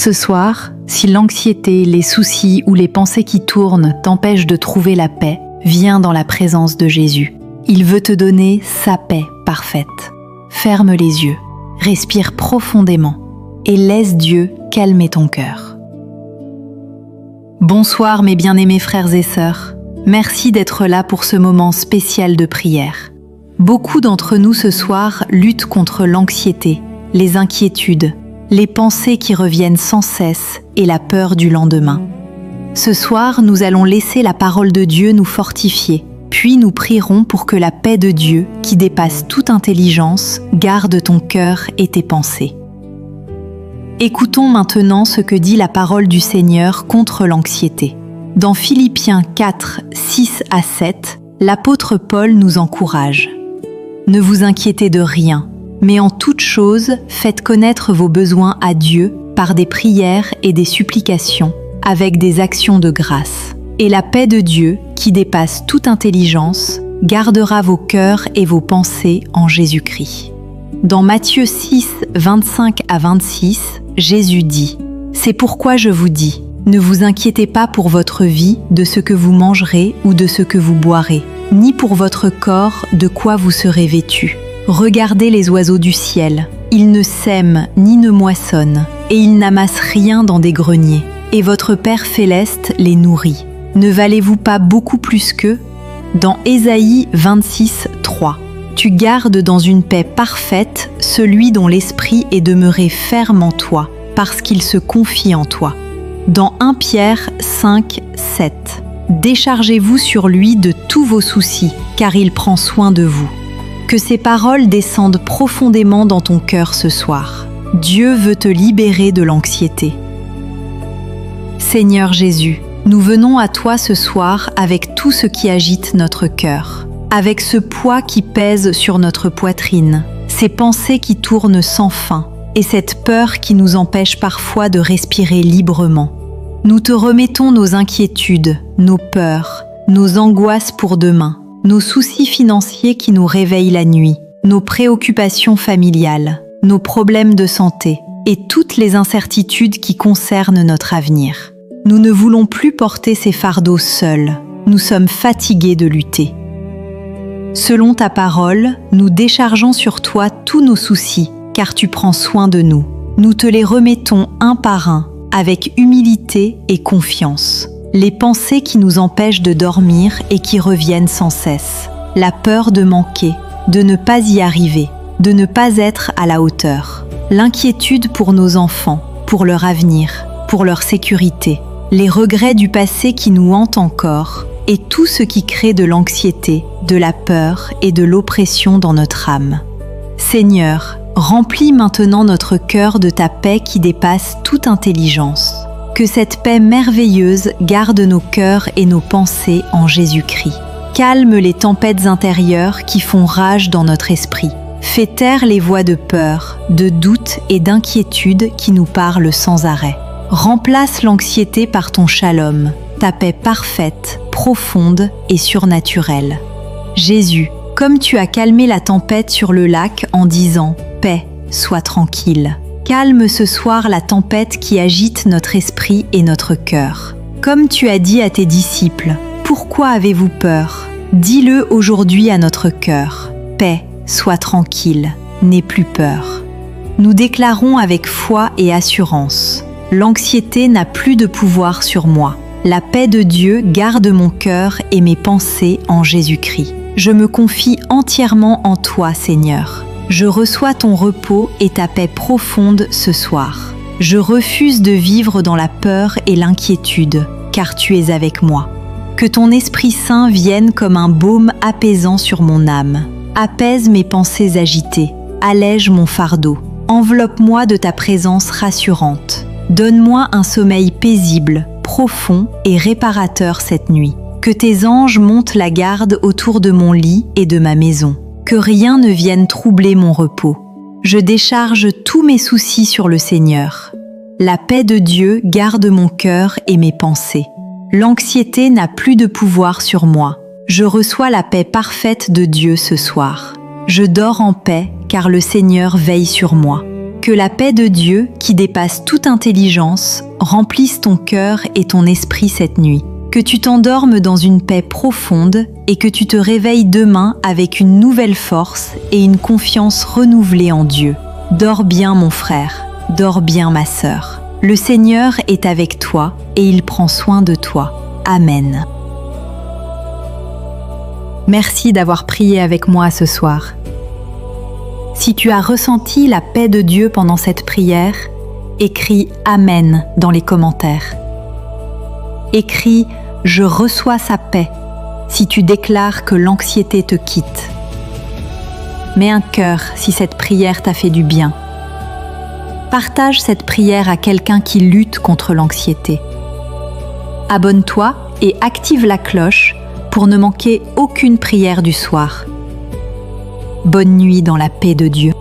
Ce soir, si l'anxiété, les soucis ou les pensées qui tournent t'empêchent de trouver la paix, viens dans la présence de Jésus. Il veut te donner sa paix parfaite. Ferme les yeux, respire profondément et laisse Dieu calmer ton cœur. Bonsoir mes bien-aimés frères et sœurs. Merci d'être là pour ce moment spécial de prière. Beaucoup d'entre nous ce soir luttent contre l'anxiété, les inquiétudes, les pensées qui reviennent sans cesse et la peur du lendemain. Ce soir, nous allons laisser la parole de Dieu nous fortifier, puis nous prierons pour que la paix de Dieu, qui dépasse toute intelligence, garde ton cœur et tes pensées. Écoutons maintenant ce que dit la parole du Seigneur contre l'anxiété. Dans Philippiens 4, 6 à 7, l'apôtre Paul nous encourage. « Ne vous inquiétez de rien, mais en toute chose, faites connaître vos besoins à Dieu par des prières et des supplications, avec des actions de grâce. Et la paix de Dieu, qui dépasse toute intelligence, gardera vos cœurs et vos pensées en Jésus-Christ. » Dans Matthieu 6, 25 à 26, Jésus dit « C'est pourquoi je vous dis, ne vous inquiétez pas pour votre vie de ce que vous mangerez ou de ce que vous boirez, ni pour votre corps de quoi vous serez vêtus. Regardez les oiseaux du ciel, ils ne sèment ni ne moissonnent, et ils n'amassent rien dans des greniers, et votre Père céleste les nourrit. Ne valez-vous pas beaucoup plus qu'eux ? Dans Ésaïe 26, 3. Tu gardes dans une paix parfaite celui dont l'esprit est demeuré ferme en toi, parce qu'il se confie en toi. Dans 1 Pierre 5, 7. Déchargez-vous sur lui de tous vos soucis, car il prend soin de vous. Que ces paroles descendent profondément dans ton cœur ce soir. Dieu veut te libérer de l'anxiété. Seigneur Jésus, nous venons à toi ce soir avec tout ce qui agite notre cœur, avec ce poids qui pèse sur notre poitrine, ces pensées qui tournent sans fin et cette peur qui nous empêche parfois de respirer librement. Nous te remettons nos inquiétudes, nos peurs, nos angoisses pour demain, nos soucis financiers qui nous réveillent la nuit, nos préoccupations familiales, nos problèmes de santé et toutes les incertitudes qui concernent notre avenir. Nous ne voulons plus porter ces fardeaux seuls, nous sommes fatigués de lutter. Selon ta parole, nous déchargeons sur toi tous nos soucis, car tu prends soin de nous. Nous te les remettons un par un, avec humilité et confiance. Les pensées qui nous empêchent de dormir et qui reviennent sans cesse. La peur de manquer, de ne pas y arriver, de ne pas être à la hauteur. L'inquiétude pour nos enfants, pour leur avenir, pour leur sécurité. Les regrets du passé qui nous hantent encore et tout ce qui crée de l'anxiété, de la peur et de l'oppression dans notre âme. Seigneur, remplis maintenant notre cœur de ta paix qui dépasse toute intelligence. Que cette paix merveilleuse garde nos cœurs et nos pensées en Jésus-Christ. Calme les tempêtes intérieures qui font rage dans notre esprit. Fais taire les voix de peur, de doute et d'inquiétude qui nous parlent sans arrêt. Remplace l'anxiété par ton shalom, ta paix parfaite, profonde et surnaturelle. Jésus, comme tu as calmé la tempête sur le lac en disant « Paix, sois tranquille ». Calme ce soir la tempête qui agite notre esprit et notre cœur. Comme tu as dit à tes disciples, « Pourquoi avez-vous peur ?» Dis-le aujourd'hui à notre cœur. « Paix, sois tranquille, n'aie plus peur ». Nous déclarons avec foi et assurance, « L'anxiété n'a plus de pouvoir sur moi. La paix de Dieu garde mon cœur et mes pensées en Jésus-Christ. Je me confie entièrement en toi, Seigneur. Je reçois ton repos et ta paix profonde ce soir. Je refuse de vivre dans la peur et l'inquiétude, car tu es avec moi. Que ton Esprit Saint vienne comme un baume apaisant sur mon âme. Apaise mes pensées agitées, allège mon fardeau. Enveloppe-moi de ta présence rassurante. Donne-moi un sommeil paisible, profond et réparateur cette nuit. Que tes anges montent la garde autour de mon lit et de ma maison. Que rien ne vienne troubler mon repos. Je décharge tous mes soucis sur le Seigneur. La paix de Dieu garde mon cœur et mes pensées. L'anxiété n'a plus de pouvoir sur moi. Je reçois la paix parfaite de Dieu ce soir. Je dors en paix car le Seigneur veille sur moi. que la paix de Dieu, qui dépasse toute intelligence, remplisse ton cœur et ton esprit cette nuit. Que tu t'endormes dans une paix profonde et que tu te réveilles demain avec une nouvelle force et une confiance renouvelée en Dieu. Dors bien mon frère, dors bien ma sœur. Le Seigneur est avec toi et il prend soin de toi. Amen. Merci d'avoir prié avec moi ce soir. Si tu as ressenti la paix de Dieu pendant cette prière, écris « Amen » dans les commentaires. Écris « Je reçois sa paix » si tu déclares que l'anxiété te quitte. Mets un cœur si cette prière t'a fait du bien. Partage cette prière à quelqu'un qui lutte contre l'anxiété. Abonne-toi et active la cloche pour ne manquer aucune prière du soir. Bonne nuit dans la paix de Dieu.